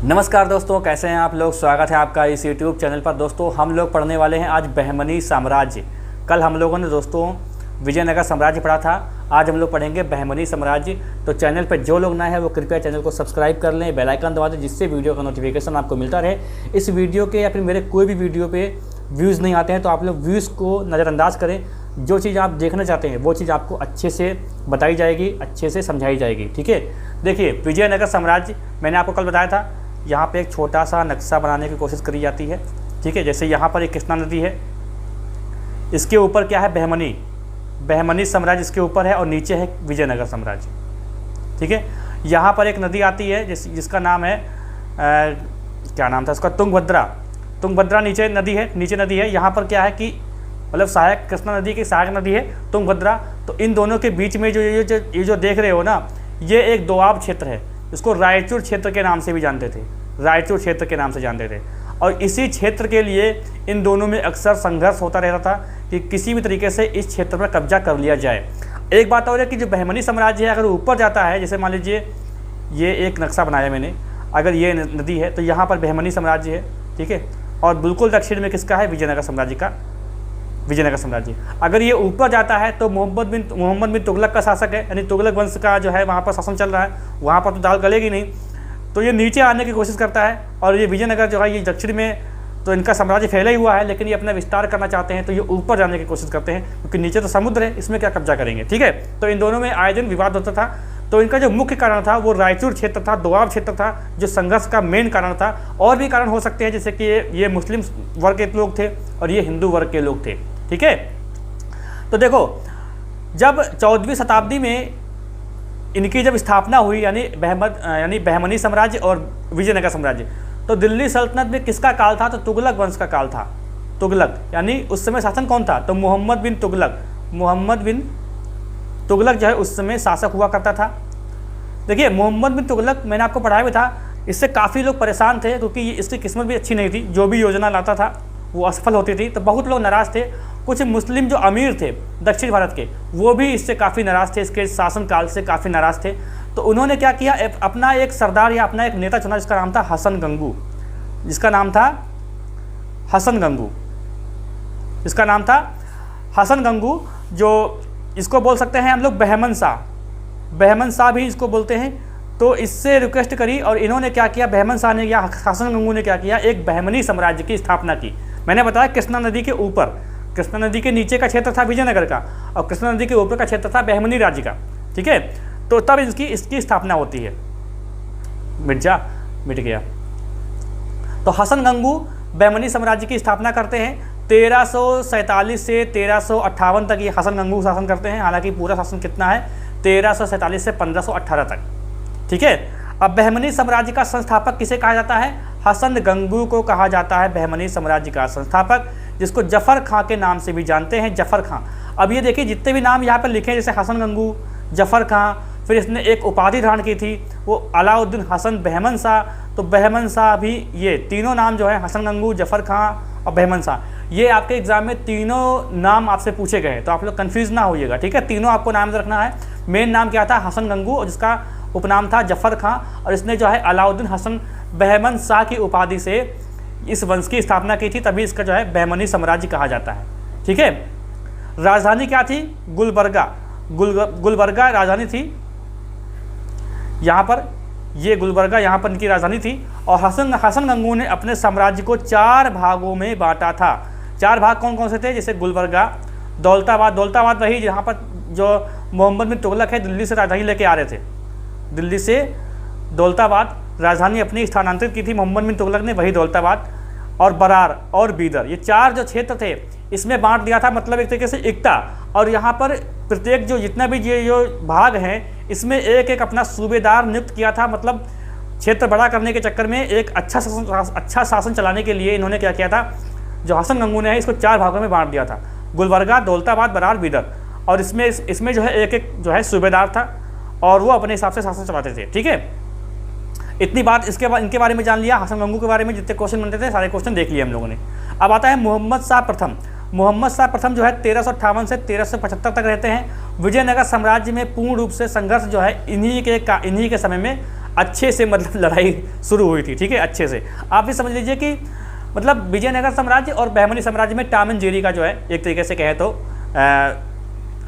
नमस्कार दोस्तों, कैसे हैं आप लोग। स्वागत है आपका इस YouTube चैनल पर। दोस्तों हम लोग पढ़ने वाले हैं आज बहमनी साम्राज्य। कल हम लोगों ने दोस्तों विजयनगर साम्राज्य पढ़ा था, आज हम लोग पढ़ेंगे बहमनी साम्राज्य। तो चैनल पर जो लोग नए हैं वो कृपया चैनल को सब्सक्राइब कर लें, बेल आइकन दबा दें, जिससे वीडियो का नोटिफिकेशन आपको मिलता रहे। इस वीडियो के या फिर मेरे कोई भी वीडियो पे व्यूज़ नहीं आते हैं तो आप लोग व्यूज़ को नज़रअंदाज करें। जो चीज़ आप देखना चाहते हैं वो चीज़ आपको अच्छे से बताई जाएगी, अच्छे से समझाई जाएगी। ठीक है, देखिए विजयनगर साम्राज्य मैंने आपको कल बताया था। यहाँ पे एक छोटा सा नक्शा बनाने की कोशिश करी जाती है। ठीक है, जैसे यहाँ पर एक कृष्णा नदी है, इसके ऊपर क्या है बहमनी साम्राज्य इसके ऊपर है और नीचे है विजयनगर साम्राज्य। ठीक है, यहाँ पर एक नदी आती है जिसका नाम है क्या नाम था उसका, तुंगभद्रा नीचे नदी है। यहाँ पर क्या है कि मतलब सहायक कृष्णा नदी की सहायक नदी है तुंगभद्रा। तो इन दोनों के बीच में ये जो देख रहे हो ना, ये एक दोआब क्षेत्र है। इसको रायचूर क्षेत्र के नाम से भी जानते थे, और इसी क्षेत्र के लिए इन दोनों में अक्सर संघर्ष होता रहता था कि किसी भी तरीके से इस क्षेत्र पर कब्जा कर लिया जाए। एक बात और है कि जो बहमनी साम्राज्य है अगर ऊपर जाता है, जैसे मान लीजिए ये एक नक्शा बनाया मैंने, अगर ये नदी है तो यहाँ पर बहमनी साम्राज्य है। ठीक है, और बिल्कुल दक्षिण में किसका है, विजयनगर साम्राज्य। अगर ये ऊपर जाता है तो मोहम्मद बिन तुगलक का शासक है, यानी तुगलक वंश का जो है वहाँ पर शासन चल रहा है। वहाँ पर तो दाल गलेगी नहीं, तो ये नीचे आने की कोशिश करता है। और ये विजयनगर जो है ये दक्षिण में, तो इनका साम्राज्य फैला ही हुआ है, लेकिन ये अपना विस्तार करना चाहते हैं तो ये ऊपर जाने की कोशिश करते हैं, क्योंकि नीचे तो समुद्र है, इसमें क्या कब्जा करेंगे। ठीक है, तो इन दोनों में आए दिन विवाद होता था। तो इनका जो मुख्य कारण था वो रायचूर क्षेत्र था, दोआब क्षेत्र था, जो संघर्ष का मेन कारण था। और भी कारण हो सकते हैं, जैसे कि ये मुस्लिम वर्ग के लोग थे और ये हिंदू वर्ग के लोग थे। ठीक है, तो देखो जब 14वीं शताब्दी में इनकी जब स्थापना हुई, यानी बहमनी साम्राज्य और विजयनगर साम्राज्य, तो दिल्ली सल्तनत में किसका काल था, तो तुगलक वंश का काल था। तुगलक यानी उस समय शासन कौन था, तो मोहम्मद बिन तुगलक जो है उस समय शासक हुआ करता था। देखिए मोहम्मद बिन तुगलक मैंने आपको पढ़ाया भी था, इससे काफ़ी लोग परेशान थे क्योंकि इसकी किस्मत भी अच्छी नहीं थी। जो भी योजना लाता था वो असफल होती थी, तो बहुत लोग नाराज़ थे। कुछ मुस्लिम जो अमीर थे दक्षिण भारत के, वो भी इससे काफ़ी नाराज़ थे, इसके शासनकाल से काफ़ी नाराज़ थे। तो उन्होंने क्या किया, अपना एक सरदार या अपना एक नेता चुना जिसका नाम था हसन गंगू, जो इसको बोल सकते हैं हम लोग बहमन शाह भी इसको बोलते हैं। तो इससे रिक्वेस्ट करी और इन्होंने क्या किया, बहमन शाह ने या हसन गंगू ने क्या किया, एक बहमनी साम्राज्य की स्थापना की। मैंने बताया कृष्णा नदी के ऊपर, कृष्णा नदी के नीचे का क्षेत्र था विजयनगर का, और कृष्णा नदी के ऊपर का क्षेत्र था बहमनी राज्य का। ठीक है, तो तब इसकी स्थापना होती है। मिट गया। तो हसन गंगू बहमनी साम्राज्य की स्थापना करते हैं। 1347 से 1358 तक ये हसन गंगू शासन करते हैं। हालांकि पूरा शासन कितना है, 1347 से 1518 तक। ठीक है, अब बहमनी साम्राज्य का संस्थापक किसे कहा जाता है, हसन गंगू को कहा जाता है बहमनी साम्राज्य का संस्थापक, जिसको जफर खां के नाम से भी जानते हैं, जफर खां। अब ये देखिए जितने भी नाम यहाँ पर लिखे हैं, जैसे हसन गंगू, जफर खां, फिर इसने एक उपाधि धारण की थी वो अलाउद्दीन हसन बहमन शाह। तो बहमन शाह भी, ये तीनों नाम जो है हसन गंगू, जफर खां और बहमन शाह, ये आपके एग्जाम में तीनों नाम आपसे पूछे गए हैं, तो आप लोग कंफ्यूज ना होइएगा। ठीक है, तीनों आपको नाम रखना है। मेन नाम क्या था, हसन गंगू, और जिसका उपनाम था जफर खां, और इसने जो है अलाउद्दीन हसन बहमन शाह की उपाधि से इस वंश की स्थापना की थी, तभी इसका जो है बहमनी साम्राज्य कहा जाता है। ठीक है, राजधानी क्या थी, गुलबर्गा राजधानी थी यहाँ पर, ये गुलबर्गा यहाँ पर इनकी राजधानी थी। और हसन गंगू ने अपने साम्राज्य को 4 भागों में बांटा था। 4 भाग कौन कौन से थे, जैसे गुलबर्गा, दौलताबाद वही जहाँ पर जो मोहम्मद बिन तुगलक है दिल्ली से राजधानी लेके आ रहे थे, दिल्ली से दौलताबाद राजधानी अपनी स्थानांतरित की थी मोहम्मद बिन तुगलक ने, वही दौलताबाद, और बरार और बीदर, ये 4 जो क्षेत्र थे इसमें बांट दिया था, मतलब एक तरीके से एकता। और यहाँ पर प्रत्येक जितना भी ये जो भाग हैं इसमें एक एक अपना सूबेदार नियुक्त किया था। मतलब क्षेत्र बड़ा करने के चक्कर में एक अच्छा शासन चलाने के लिए इन्होंने क्या किया था, जो हसन गंगू ने है इसको 4 भागों में बांट दिया था, गुलबर्गा, दौलताबाद, बरार, बीदर। और इसमें जो है एक जो है सूबेदार था और वो अपने हिसाब से शासन चलाते थे। ठीक है, इतनी बात इनके बारे में जान लिया। हसन गंगू के बारे में जितने क्वेश्चन बनते थे सारे क्वेश्चन देख लिए हम लोगों ने। अब आता है मोहम्मद शाह प्रथम जो है 1358 से 1375 तक रहते हैं। विजयनगर साम्राज्य में पूर्ण रूप से संघर्ष जो है इन्हीं के समय में अच्छे से मतलब लड़ाई शुरू हुई थी, ठीक है, अच्छे से। आप भी समझ लीजिए कि मतलब विजयनगर साम्राज्य और बहमनी साम्राज्य में टॉम एंड जेरी का जो है एक तरीके से कहे तो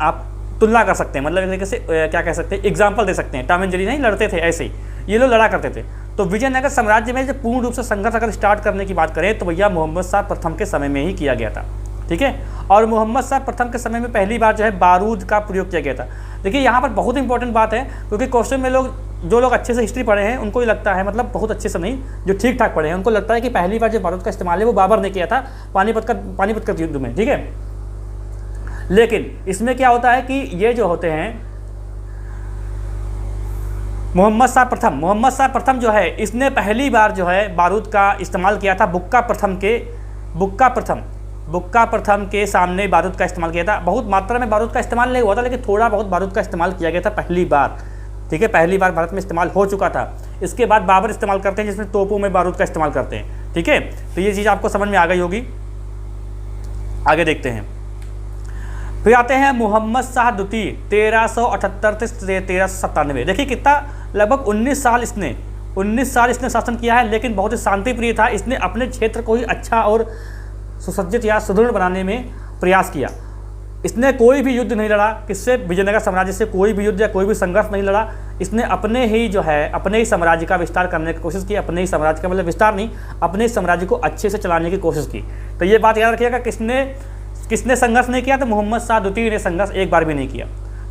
आप तुलना कर सकते हैं, मतलब एक तरीके से क्या कह सकते हैं, एग्जाम्पल दे सकते हैं। टॉम एंड जेरी नहीं लड़ते थे, ऐसे ही ये लोग लड़ा करते थे। तो विजयनगर साम्राज्य में जब पूर्ण रूप से संघर्ष अगर स्टार्ट करने की बात करें तो भैया मोहम्मद शाह प्रथम के समय में ही किया गया था, ठीक है। और मोहम्मद शाह प्रथम के समय में पहली बार जो है बारूद का प्रयोग किया गया था। देखिए यहाँ पर बहुत इंपॉर्टेंट बात है, क्योंकि क्वेश्चन में जो लोग अच्छे से हिस्ट्री पढ़े हैं उनको ही लगता है, मतलब बहुत अच्छे से नहीं, जो ठीक ठाक पढ़े हैं उनको लगता है कि पहली बार जो बारूद का इस्तेमाल है वो बाबर ने किया था पानीपत का युद्ध में, ठीक है। लेकिन इसमें क्या होता है कि ये जो होते हैं मोहम्मद शाह प्रथम जो है इसने पहली बार जो है बारूद का इस्तेमाल किया था बुक्का प्रथम के सामने बारूद का इस्तेमाल किया था। बहुत मात्रा में बारूद का इस्तेमाल नहीं हुआ था, लेकिन थोड़ा बहुत बारूद का इस्तेमाल किया गया था पहली बार, ठीक है। पहली बार भारत में इस्तेमाल हो चुका था। इसके बाद बाबर इस्तेमाल करते हैं, जिसमें तोपों में बारूद का इस्तेमाल करते हैं, ठीक है। तो ये चीज़ आपको समझ में आ गई होगी। आगे देखते हैं, फिर आते हैं मोहम्मद शाह द्वितीय 1378 से 1397। देखिए कितना, लगभग 19 साल इसने शासन किया है, लेकिन बहुत ही शांतिप्रिय था। इसने अपने क्षेत्र को ही अच्छा और सुसज्जित या सुदृढ़ बनाने में प्रयास किया। इसने कोई भी युद्ध नहीं लड़ा, किससे, विजयनगर साम्राज्य से कोई भी युद्ध या कोई भी संघर्ष नहीं लड़ा। इसने अपने ही साम्राज्य का विस्तार करने की कोशिश की। अपने ही साम्राज्य का मतलब विस्तार नहीं, अपने ही साम्राज्य को अच्छे से चलाने की कोशिश की। तो ये बात याद रखिएगा, किसने संघर्ष नहीं किया, तो मोहम्मद शाह द्वितीय ने संघर्ष एक बार भी नहीं किया।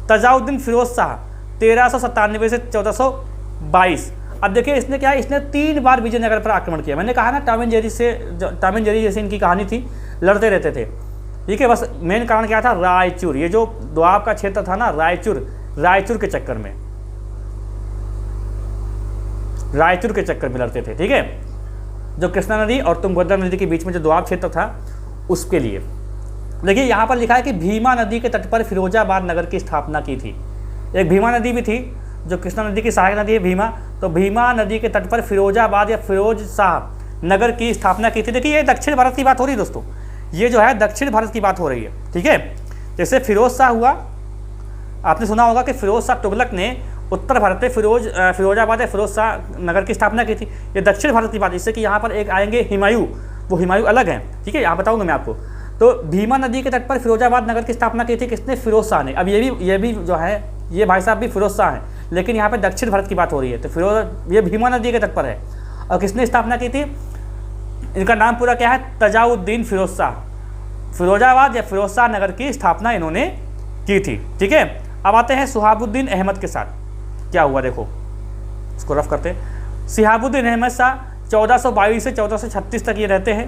तजाउद्दीन फिरोज शाह 1397 से 1422। अब देखिए इसने क्या है, इसने 3 बार विजयनगर पर आक्रमण किया। मैंने कहा ना टॉम एंड जेरी जैसे इनकी कहानी थी, लड़ते रहते थे, ठीक है। बस मेन कारण क्या था, रायचूर, ये जो दोआब का क्षेत्र था ना, रायचूर के चक्कर में लड़ते थे, ठीक है। जो कृष्णा नदी और तुंगभद्रा नदी के बीच में जो दोआब क्षेत्र था उसके लिए। देखिए यहाँ पर लिखा है कि भीमा नदी के तट पर फिरोजाबाद नगर की स्थापना की थी। एक भीमा नदी भी थी, जो कृष्णा नदी की सहायक नदी है भीमा, तो भीमा नदी के तट पर फिरोजाबाद या फिरोज शाह नगर की स्थापना की थी। देखिए ये दक्षिण भारत की बात हो रही है दोस्तों, ये जो है दक्षिण भारत की बात हो रही है, ठीक है। जैसे फिरोज शाह हुआ, आपने सुना होगा कि फिरोज शाह तुगलक ने उत्तर भारत में फिरोजाबाद या फिरोज शाह नगर की स्थापना की थी। ये दक्षिण भारत की बात, जिससे कि यहाँ पर एक आएंगे हुमायूं, वो हुमायूं अलग हैं, ठीक है, यहाँ बताऊँगा मैं आपको। तो भीमा नदी के तट पर फिरोजाबाद नगर की स्थापना की थी किसने, फिरोज शाह ने। अब ये भी जो है, ये भाई साहब भी फिरोज शाह हैं, लेकिन यहाँ पे दक्षिण भारत की बात हो रही है। तो ये भीमा नदी के तट पर है। और किसने स्थापना की थी, इनका नाम पूरा क्या है, तजाउद्दीन फिरोज शाह। फिरोजाबाद या फिरोज शाह नगर की स्थापना इन्होंने की थी, ठीक है। अब आते हैं शिहाबुद्दीन अहमद के साथ क्या हुआ, देखो इसको रफ करते हैं। शिहाबुद्दीन अहमद शाह 1422 से 1436 तक ये रहते हैं,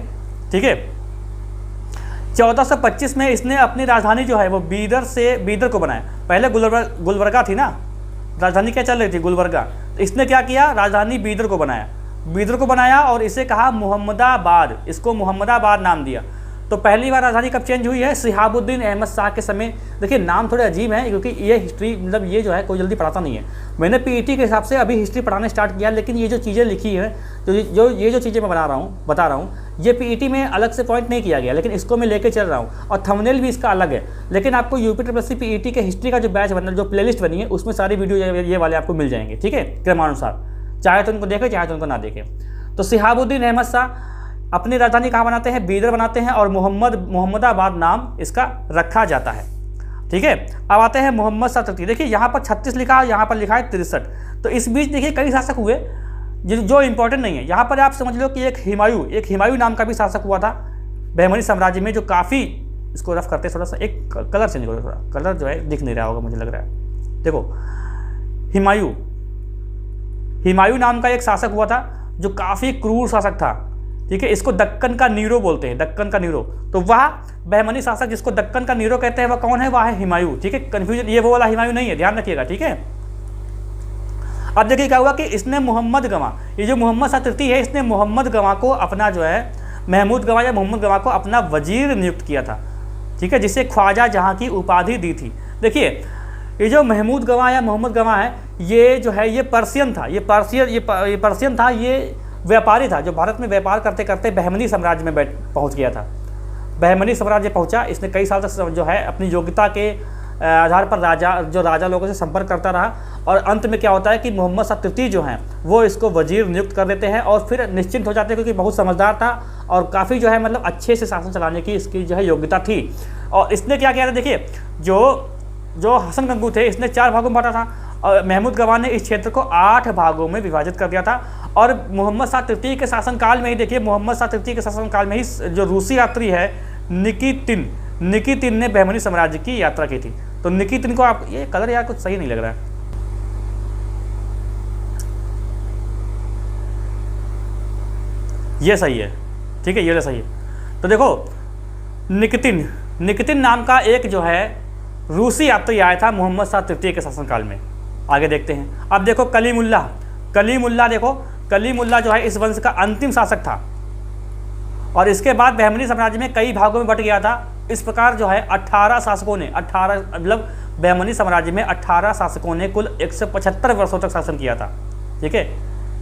ठीक है। 1425 में इसने अपनी राजधानी जो है वो बीदर को बनाया। पहले गुलबर्गा थी ना, राजधानी क्या चल रही थी, गुलबर्गा। तो इसने क्या किया, राजधानी बीदर को बनाया और इसे कहा मोहम्मदाबाद, इसको मोहम्मदाबाद नाम दिया। तो पहली बार राजधानी कब चेंज हुई है, शिहाबुद्दीन अहमद शाह के समय। देखिए नाम थोड़े अजीब हैं, क्योंकि ये हिस्ट्री मतलब ये जो है कोई जल्दी पढ़ाता नहीं है। मैंने पीईटी के हिसाब से अभी हिस्ट्री पढ़ाना स्टार्ट किया, लेकिन ये जो चीज़ें लिखी है, ये जो चीज़ें मैं बता रहा हूँ, ये पीईटी में अलग से पॉइंट नहीं किया गया, लेकिन इसको मैं लेके चल रहा हूँ। और थंबनेल भी इसका अलग है। लेकिन आपको यूपी पीईटी के हिस्ट्री का जो बैच बना, जो प्लेलिस्ट बनी है, उसमें सारी वीडियो ये वाले आपको मिल जाएंगे, ठीक है, क्रमानुसार, चाहे तो उनको देखें चाहे तो उनको ना देखें। तो शिहाबुद्दीन अहमद शाह अपनी राजधानी कहाँ बनाते हैं, बीदर बनाते हैं, और मोहम्मदाबाद नाम इसका रखा जाता है, ठीक है। अब आते हैं मोहम्मद शाह तृतीय। देखिए यहाँ पर 36 लिखा है, यहाँ पर लिखा है 63। तो इस बीच देखिए कई शासक हुए जो इंपॉर्टेंट नहीं है। यहाँ पर आप समझ लो कि एक हुमायूं नाम का भी शासक हुआ था बहमनी साम्राज्य में, जो काफ़ी, इसको रफ करते थोड़ा सा, एक कलर चेंज करो, थोड़ा कलर जो है दिख नहीं रहा होगा मुझे लग रहा है। देखो हुमायूं नाम का एक शासक हुआ था जो काफ़ी क्रूर शासक था, ठीक है। इसको दक्कन का नीरो बोलते हैं, दक्कन का नीरो। तो वह बहमनी शासक जिसको दक्कन का नीरो कहते हैं, वह कौन है, वह है हुमायूं, ठीक है। कंफ्यूजन, ये वो वाला हुमायूं नहीं है, ध्यान रखिएगा, ठीक है। अब देखिए क्या हुआ कि इसने मोहम्मद गवां, ये जो मोहम्मद शाह तृतीय है, इसने मोहम्मद गवां को अपना जो है, महमूद गवां या मोहम्मद गवां को अपना वजीर नियुक्त किया था, ठीक है, जिसे ख्वाजा जहां की उपाधि दी थी। देखिए ये जो महमूद गवां या मोहम्मद गवां है, ये जो है ये पर्सियन था, ये पर्सियन था, ये व्यापारी था, जो भारत में व्यापार करते करते बहमनी साम्राज्य में पहुंच गया था। बहमनी साम्राज्य पहुंचा, इसने कई साल तक जो है अपनी योग्यता के आधार पर राजा लोगों से संपर्क करता रहा, और अंत में क्या होता है कि मोहम्मद शाह तृतीय जो हैं वो इसको वजीर नियुक्त कर देते हैं और फिर निश्चिंत हो जाते हैं, क्योंकि बहुत समझदार था और काफ़ी जो है मतलब अच्छे से शासन चलाने की इसकी जो है योग्यता थी। और इसने क्या किया था, देखिए जो हसन गंगू थे इसने 4 भागों में बांटा था, और महमूद गवान ने इस क्षेत्र को 8 भागों में विभाजित कर दिया था। और मोहम्मद शाह तृतीय के शासनकाल में ही देखिए, मोहम्मद शाह तृतीय के शासनकाल में ही जो रूसी यात्री है निकितिन ने बहमनी साम्राज्य की यात्रा की थी। तो निकितिन को आप, ये कलर यार कुछ सही नहीं लग रहा है, ये सही है, ठीक है, ये सही है। तो देखो निकितिन नाम का एक जो है रूसी यात्री आया था मोहम्मद शाह तृतीय के शासनकाल में। आगे देखते हैं। अब देखो कलीमुल्ला देखो, कलीमुल्ला जो है इस वंश का अंतिम शासक था, और इसके बाद बहमनी साम्राज्य में कई भागों में बट गया था। इस प्रकार जो है 18 शासकों ने, 18 मतलब बहमनी साम्राज्य में 18 शासकों ने कुल 175 वर्षों तक शासन किया था, ठीक है,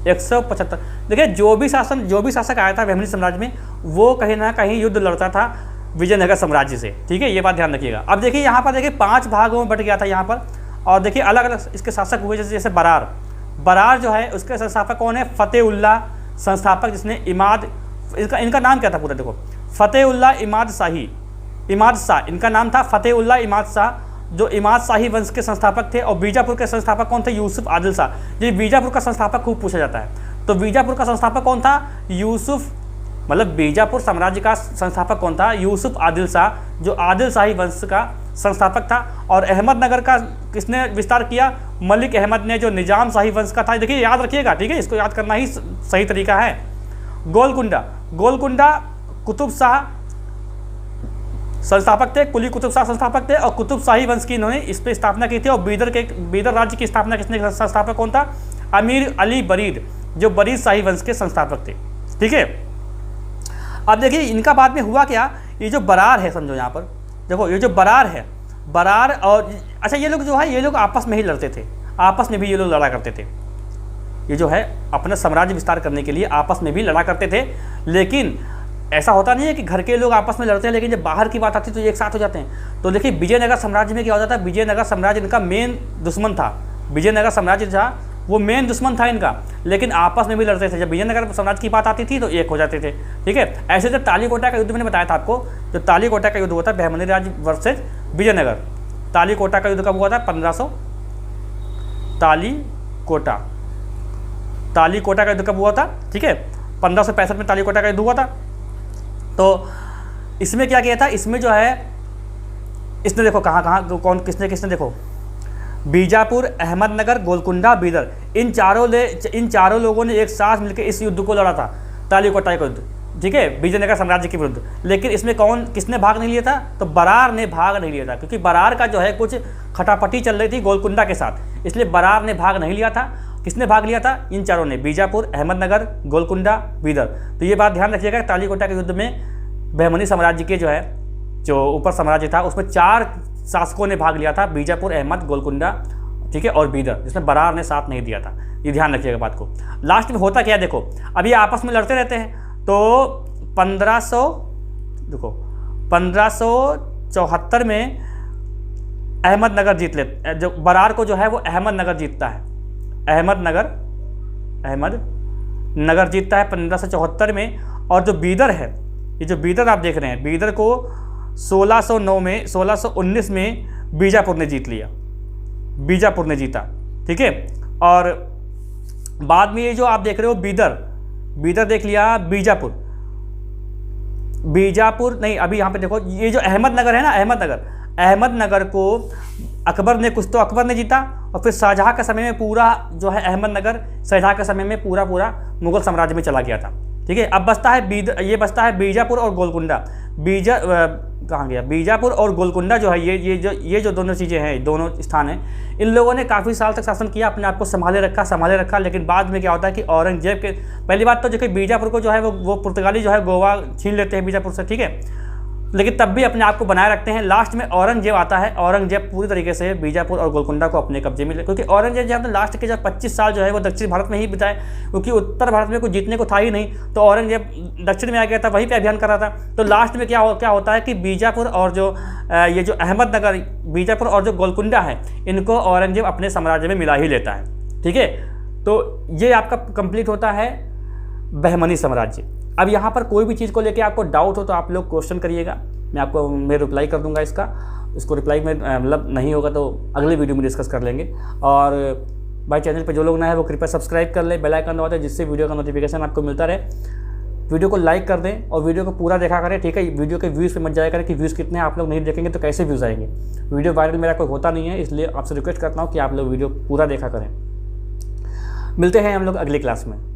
175। देखिए जो भी शासक आया था बहमनी साम्राज्य में वो कहीं ना कहीं युद्ध लड़ता था विजयनगर साम्राज्य से, ठीक है, ये बात ध्यान रखिएगा। अब देखिए यहाँ पर देखिए 5 भागों में बट गया था यहाँ पर, और देखिए अलग अलग इसके शासक हुए, जैसे बरार जो है उसके संस्थापक कौन है, फतेहुल्लाह संस्थापक, जिसने इनका नाम क्या था पूरा, देखो फतेहुल्लाह इमाद शाह इनका नाम था, फतेहुल्लाह इमाद शाह, जो इमाद शाही वंश के संस्थापक थे। और बीजापुर के संस्थापक कौन थे, यूसुफ आदिल शाह। ये बीजापुर का संस्थापक खूब पूछा जाता है। तो बीजापुर का संस्थापक कौन था, यूसुफ, मतलब बीजापुर साम्राज्य का संस्थापक कौन था, यूसुफ आदिल शाह, जो आदिल शाही वंश का संस्थापक था। और अहमदनगर का किसने विस्तार किया, मलिक अहमद ने, जो निजाम शाही वंश का था। देखिए याद रखिएगा, ठीक है, इसको याद करना ही सही तरीका है। गोलकुंडा कुतुब शाह संस्थापक थे, कुली कुतुब शाह संस्थापक थे, और कुतुब शाही वंश की इन्होंने इस पर स्थापना की थी। और बीदर राज्य की स्थापना किसने, संस्थापक कौन था, अमीर अली बरीद, जो बरीद शाही वंश के संस्थापक थे, ठीक है। अब देखिए इनका बाद में हुआ क्या, ये जो बरार है, समझो यहाँ पर देखो, ये जो बरार और अच्छा ये लोग जो है, ये लोग आपस में ही लड़ते थे, आपस में भी ये लोग लड़ा करते थे। ये जो है अपना साम्राज्य विस्तार करने के लिए आपस में भी लड़ा करते थे। लेकिन ऐसा होता नहीं है कि घर के लोग आपस में लड़ते हैं, लेकिन जब बाहर की बात आती है तो एक साथ हो जाते हैं। तो देखिए विजयनगर साम्राज्य में क्या हो जाता है, विजयनगर साम्राज्य इनका मेन दुश्मन था, विजयनगर साम्राज्य था वो मेन दुश्मन था इनका, लेकिन आपस में भी लड़ते थे। जब विजयनगर साम्राज्य की बात आती थी तो एक हो जाते थे, ठीक है। ऐसे जब तालीकोटा का युद्ध मैंने बताया था आपको, जो तालीकोटा का युद्ध हुआ था बहमनी राज्य वर्सेज विजयनगर, तालीकोटा का युद्ध कब हुआ था, 1500 तालीकोटा का युद्ध कब हुआ था, ठीक है, 1565 में तालीकोटा का युद्ध हुआ था। तो इसमें क्या किया था, इसमें जो है इसने देखो कहाँ कौन किसने देखो, बीजापुर, अहमदनगर, गोलकुंडा, बीदर, इन चारों लोगों ने एक साथ मिलकर इस युद्ध को लड़ा था, तालीकोटा का युद्ध, ठीक है, विजयनगर साम्राज्य के विरुद्ध। लेकिन इसमें किसने भाग नहीं लिया था, तो बरार ने भाग नहीं लिया था, क्योंकि बरार का जो है कुछ खटापटी चल रही थी गोलकुंडा के साथ, इसलिए बरार ने भाग नहीं लिया था। किसने भाग लिया था, इन चारों ने, बीजापुर, अहमदनगर, गोलकुंडा, बीदर। तो ये बात ध्यान रखिएगा, तालीकोटा के युद्ध में बहमनी साम्राज्य के जो ऊपर साम्राज्य था उसमें 4 शासकों ने भाग लिया था, बीजापुर, अहमद, गोलकुंडा, ठीक है, और बीदर, जिसमें बरार ने साथ नहीं दिया था। ये ध्यान रखिएगा बात को। लास्ट में होता क्या है, देखो अब ये आपस में लड़ते रहते हैं। तो 1574 में अहमदनगर जीत लेते, जो बरार को जो है वो अहमदनगर जीतता है, अहमदनगर जीतता है 1574 में। और जो बीदर है, ये जो बीदर आप देख रहे हैं, बीदर को 1619 में बीजापुर ने जीत लिया, बीजापुर ने जीता, ठीक है। और बाद में ये जो आप देख रहे हो बीदर देख लिया, बीजापुर नहीं, अभी यहाँ पे देखो ये जो अहमदनगर है ना, अहमदनगर को अकबर ने जीता। और फिर शाहजहाँ के समय में पूरा जो है अहमदनगर शाहजहाँ के समय में पूरा मुगल साम्राज्य में चला गया था, ठीक है। अब बचता है बीजापुर और गोलकुंडा। कहाँ गया, बीजापुर और गोलकुंडा जो है, ये जो दोनों चीज़ें हैं, दोनों स्थान हैं, इन लोगों ने काफ़ी साल तक शासन किया, अपने आप को संभाले रखा। लेकिन बाद में क्या होता है कि औरंगजेब के, पहली बात तो जो कि बीजापुर को जो है वो पुर्तगाली जो है गोवा छीन लेते हैं बीजापुर से, ठीक है। लेकिन तब भी अपने आप को बनाए रखते हैं। लास्ट में औरंगजेब आता है। औरंगजेब पूरी तरीके से बीजापुर और गोलकुंडा को अपने कब्जे में ले, क्योंकि औरंगजेब जब लास्ट के जब 25 साल जो है वो दक्षिण भारत में ही बिताए, क्योंकि उत्तर भारत में कुछ जीतने को था ही नहीं, तो औरंगजेब दक्षिण में आ गया था, वहीं पर अभियान कर रहा था। तो लास्ट में क्या होता है कि बीजापुर और जो ये जो अहमदनगर, बीजापुर और जो गोलकुंडा है, इनको औरंगजेब अपने साम्राज्य में मिला ही लेता है। ठीक है, तो ये आपका कंप्लीट होता है बहमनी साम्राज्य। अब यहाँ पर कोई भी चीज़ को लेके आपको डाउट हो तो आप लोग क्वेश्चन करिएगा, मैं रिप्लाई कर दूंगा इसको रिप्लाई में मतलब नहीं होगा तो अगले वीडियो में डिस्कस कर लेंगे। और भाई चैनल पे जो लोग नए हैं वो कृपया सब्सक्राइब कर ले, बेल आइकन दबा दें, जिससे वीडियो का नोटिफिकेशन आपको मिलता रहे। वीडियो को लाइक कर दें और वीडियो को पूरा देखा करें। ठीक है, वीडियो के व्यूज़ पे मत जाया करें कि व्यूज़ कितने हैं, आप लोग नहीं देखेंगे तो कैसे व्यूज़ आएंगे। वीडियो वायरल मेरा कोई होता नहीं है, इसलिए आपसे रिक्वेस्ट करता हूँ कि आप लोग वीडियो पूरा देखा करें। मिलते हैं हम लोग अगली क्लास में।